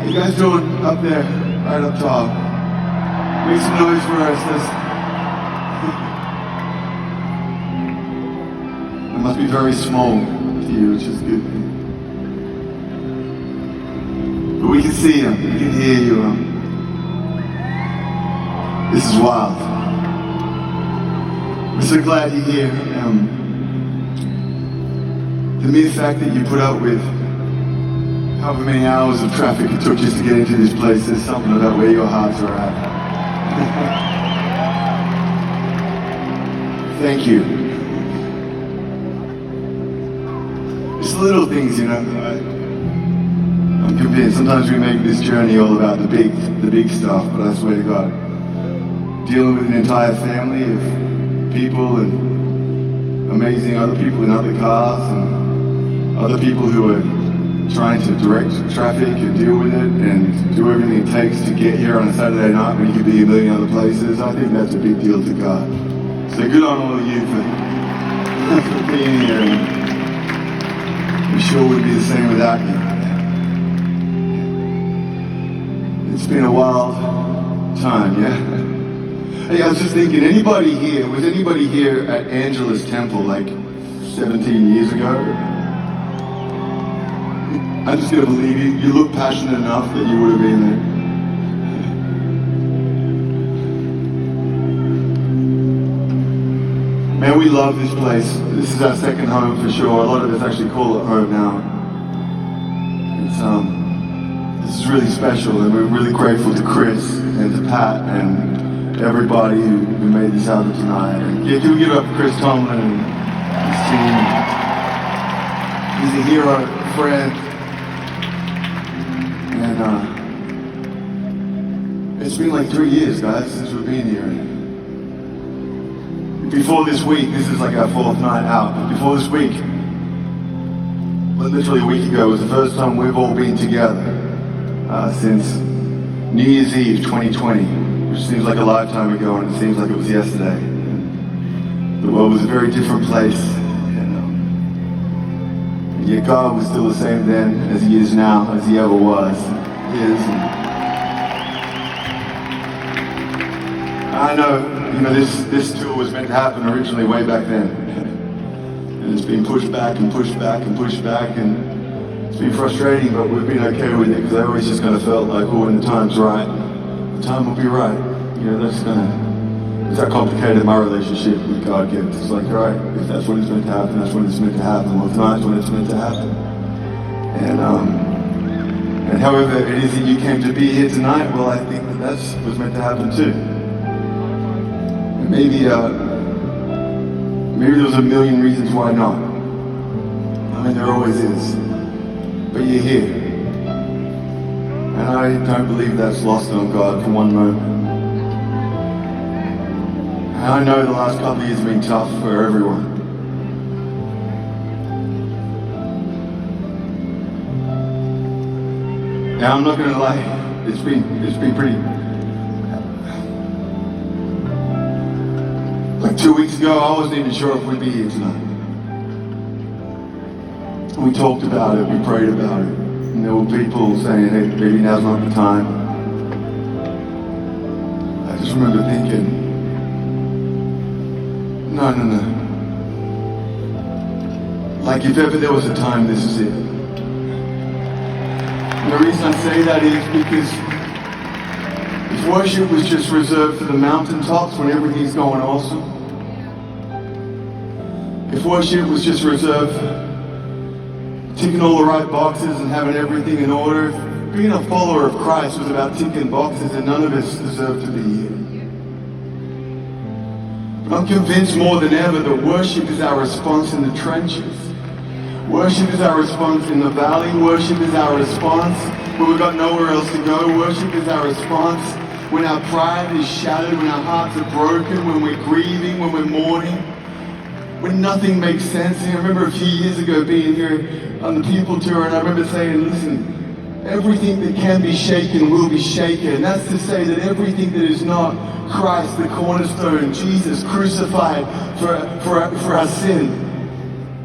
you guys doing up there, right up top? Make some noise for us. It must be very small to you, which is good. But we can see you, we can hear you. This is wild. We're so glad you're here. The mere fact that you put up with however many hours of traffic it took just to get into this place says something about where your hearts are at. Thank you. It's the little things, you know. I'm convinced sometimes we make this journey all about the big stuff, but I swear to God, dealing with an entire family of people and amazing other people in other cars and other people who are trying to direct traffic and deal with it and do everything it takes to get here on a Saturday night when you could be a million other places. I think that's a big deal to God. So good on all of you for being here. And I'm sure we'd be the same without you. It's been a wild time, yeah? Hey, I was just thinking, was anybody here at Angela's temple like 17 years ago? I'm just gonna believe you. You look passionate enough that you would have been there. Man, we love this place. This is our second home for sure. A lot of us actually call it home now. This is really special, and we're really grateful to Chris and to Pat and everybody who made this happen tonight. And yeah, can we give it up for Chris Tomlin and his team? He's a hero, friend. And it's been like 3 years, guys, since we've been here. Before this week, this is like our 4th night out, but before this week, literally a week ago, was the first time we've all been together since New Year's Eve 2020, which seems like a lifetime ago, and it seems like it was yesterday. The world was a very different place, and yet God was still the same then as He is now, as He ever was. I know, this tour was meant to happen originally way back then, and it's been pushed back and pushed back and pushed back, and it's been frustrating, but we've been okay with it, because I always just kind of felt like, when the time's right, the time will be right. It's how complicated my relationship with God gets. It's like, all right, if that's what it's meant to happen, that's when it's meant to happen. Well, tonight's when it's meant to happen. And however it is that you came to be here tonight, well, I think that was meant to happen too. And maybe there was a million reasons why not. I mean, there always is. But you're here. And I don't believe that's lost on God for one moment. And I know the last couple of years have been tough for everyone. Now, I'm not going to lie, it's been pretty... Like 2 weeks ago, I wasn't even sure if we'd be here tonight. We talked about it, we prayed about it. And there were people saying, hey, maybe now's not the time. I just remember thinking, no. Like if ever there was a time, this is it. And the reason I say that is because if worship was just reserved for the mountaintops when everything's going awesome, if worship was just reserved for ticking all the right boxes and having everything in order, being a follower of Christ was about ticking boxes, and none of us deserve to be here. But I'm convinced more than ever that worship is our response in the trenches. Worship is our response in the valley. Worship is our response when we've got nowhere else to go. Worship is our response when our pride is shattered, when our hearts are broken, when we're grieving, when we're mourning, when nothing makes sense. And I remember a few years ago being here on the People Tour, and I remember saying, listen, everything that can be shaken will be shaken. And that's to say that everything that is not Christ, the cornerstone, Jesus crucified for our sin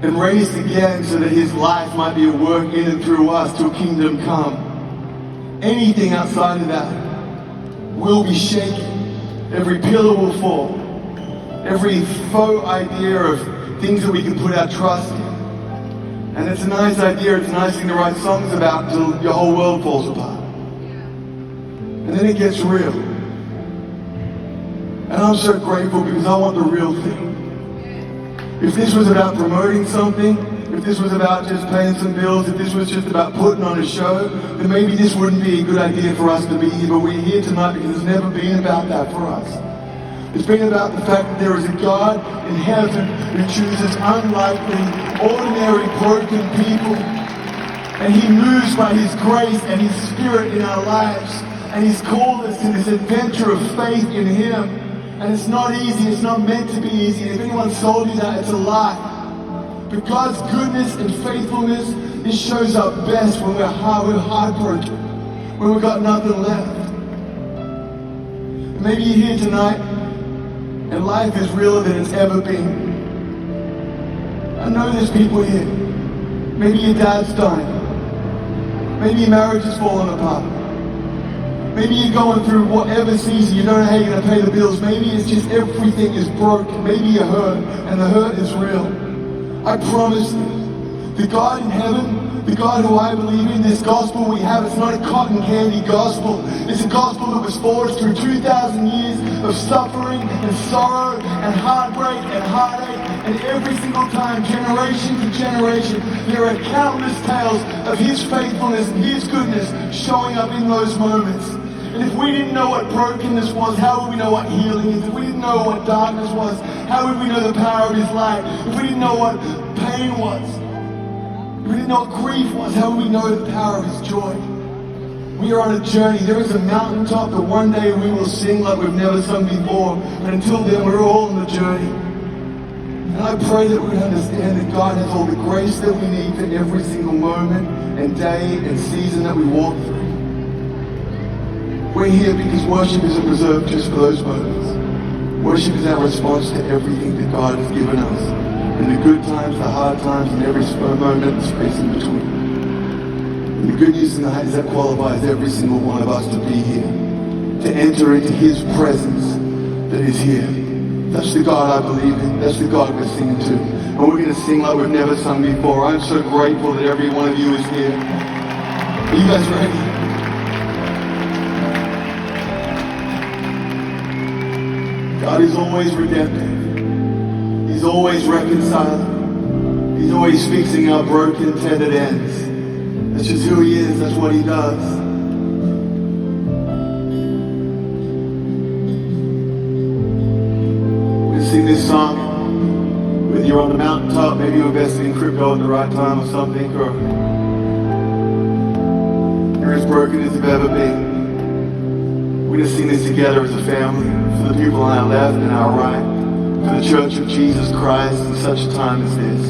and raised again so that His life might be a work in and through us till kingdom come. Anything outside of that will be shaken. Every pillar will fall. Every faux idea of things that we can put our trust in. And it's a nice idea, it's a nice thing to write songs about until your whole world falls apart. And then it gets real. And I'm so grateful because I want the real thing. If this was about promoting something, if this was about just paying some bills, if this was just about putting on a show, then maybe this wouldn't be a good idea for us to be here. But we're here tonight because it's never been about that for us. It's been about the fact that there is a God in heaven who chooses unlikely, ordinary, broken people. And He moves by His grace and His Spirit in our lives. And He's called us to this adventure of faith in Him. And it's not easy, it's not meant to be easy. And if anyone told you that, it's a lie. But God's goodness and faithfulness, it shows up best when we're heartbroken, when we've got nothing left. And maybe you're here tonight, and life is realer than it's ever been. I know there's people here. Maybe your dad's dying. Maybe your marriage is falling apart. Maybe you're going through whatever season, you don't know how you're going to pay the bills. Maybe it's just everything is broken. Maybe you're hurt, and the hurt is real. I promise you, the God in heaven, the God who I believe in, this gospel we have, it's not a cotton candy gospel. It's a gospel that was forged through 2,000 years of suffering and sorrow and heartbreak and heartache. And every single time, generation to generation, there are countless tales of His faithfulness and His goodness showing up in those moments. And if we didn't know what brokenness was, how would we know what healing is? If we didn't know what darkness was, how would we know the power of His light? If we didn't know what pain was, if we didn't know what grief was, how would we know the power of His joy? We are on a journey. There is a mountaintop that one day we will sing like we've never sung before. But until then, we're all on the journey. And I pray that we understand that God has all the grace that we need for every single moment and day and season that we walk through. We're here because worship isn't reserved just for those moments. Worship is our response to everything that God has given us. In the good times, the hard times, and every moment and space in between. And the good news tonight is that qualifies every single one of us to be here. To enter into His presence that is here. That's the God I believe in. That's the God we're singing to. And we're going to sing like we've never sung before. I'm so grateful that every one of you is here. Are you guys ready? God is always redemptive. He's always reconciling. He's always fixing our broken, tattered ends. That's just who He is. That's what He does. We sing this song. Whether you're on the mountaintop, maybe you're investing in crypto at the right time or something, or you're as broken as you've ever been. We're going to sing this together as a family, for the people on our left and our right, for the Church of Jesus Christ in such a time as this.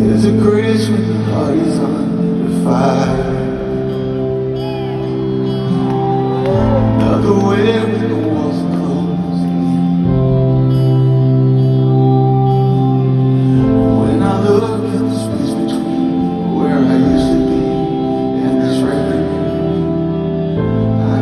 There's a grace when the heart is under fire. Another way when the walls are closing in. When I look at the space between where I used to be and this record, I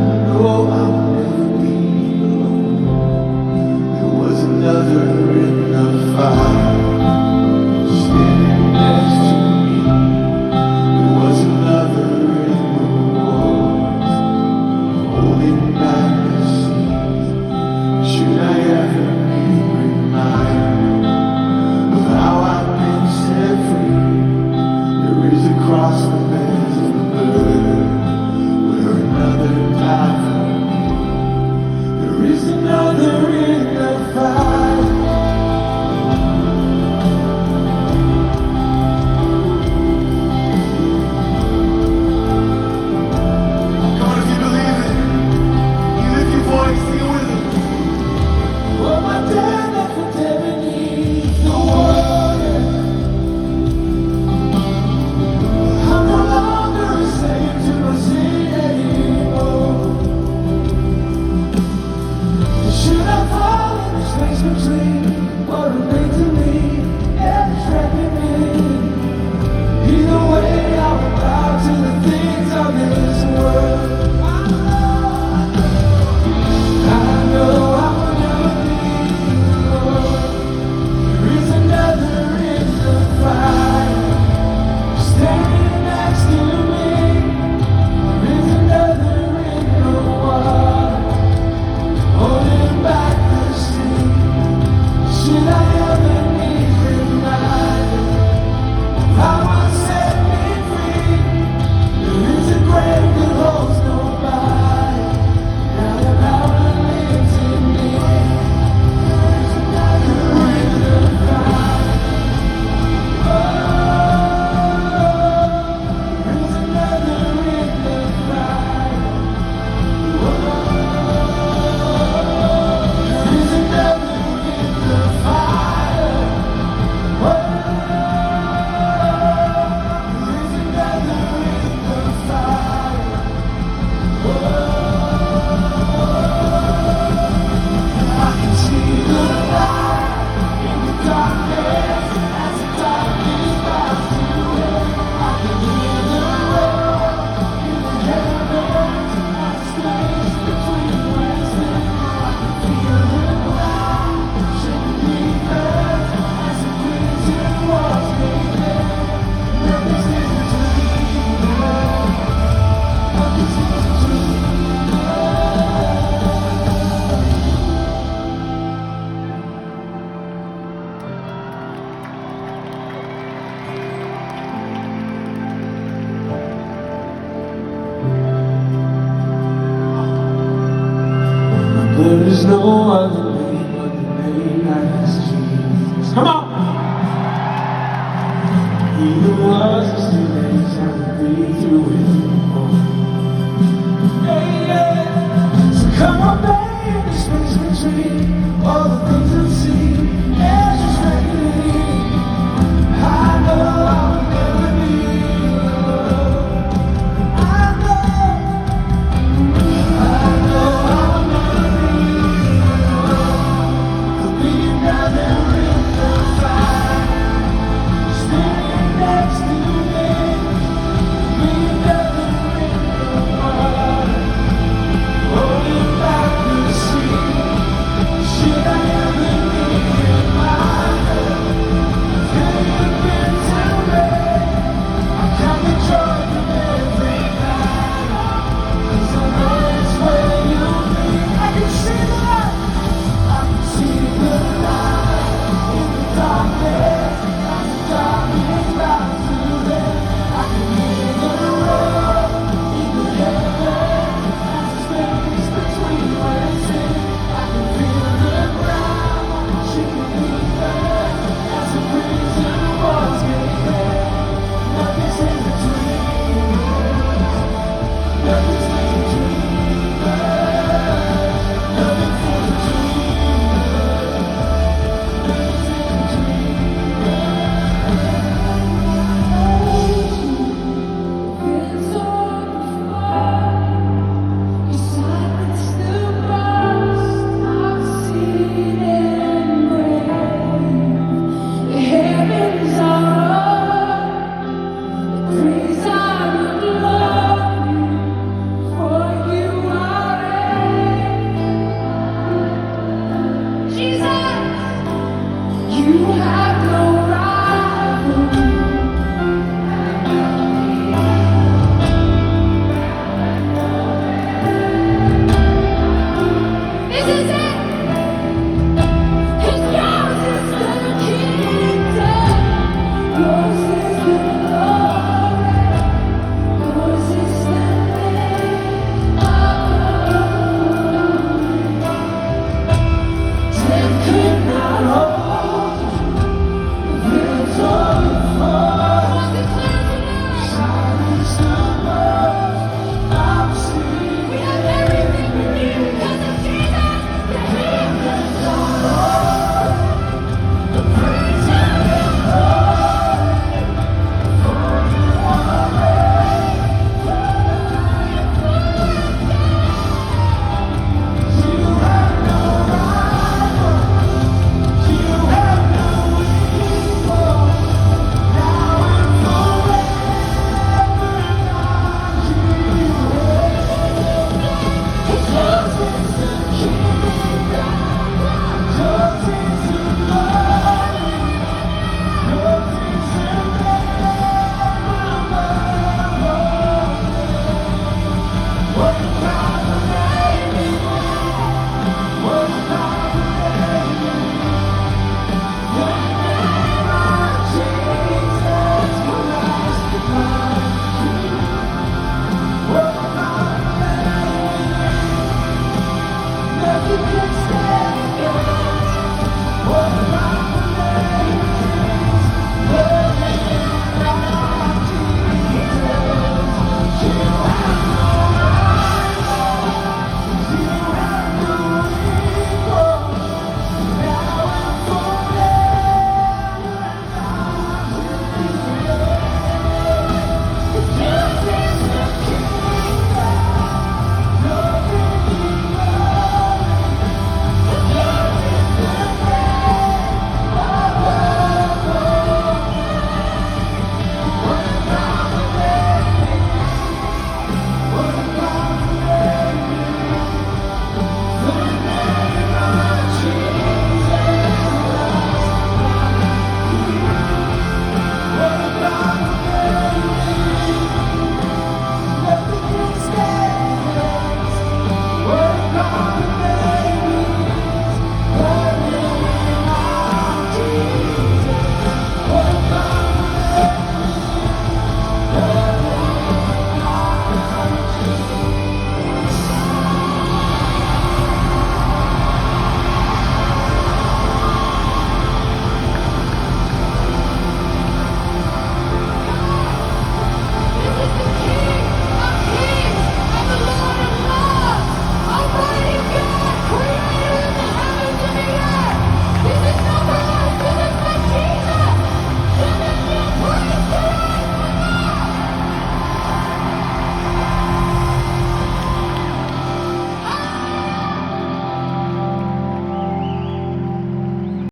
what it meant to me, and it's wrapping me. Either way, I will bow to the things of this world. I know I will never be alone. There is another in the fire, standing next to me. There is another in the water, holding back the sea. Should I ever need reminded, power set me free. There is a grave that holds nobody. Now the power lives in me. There is another in the fire. Oh, there is another in the fire. Oh, there is another in the fire. Oh, there is another in the fire. I can see the light in the darkness as the darkness bows to end. I can hear the roar in the heavens as the space between west and east. I can feel the ground shaking beneath us as the prison walls make there. Nothing stands between us. Nothing stands between us. There is no other name but the name that is Jesus. Come on! He who was and still is and will be through it all. Yeah, yeah. So come on, baby, space between all the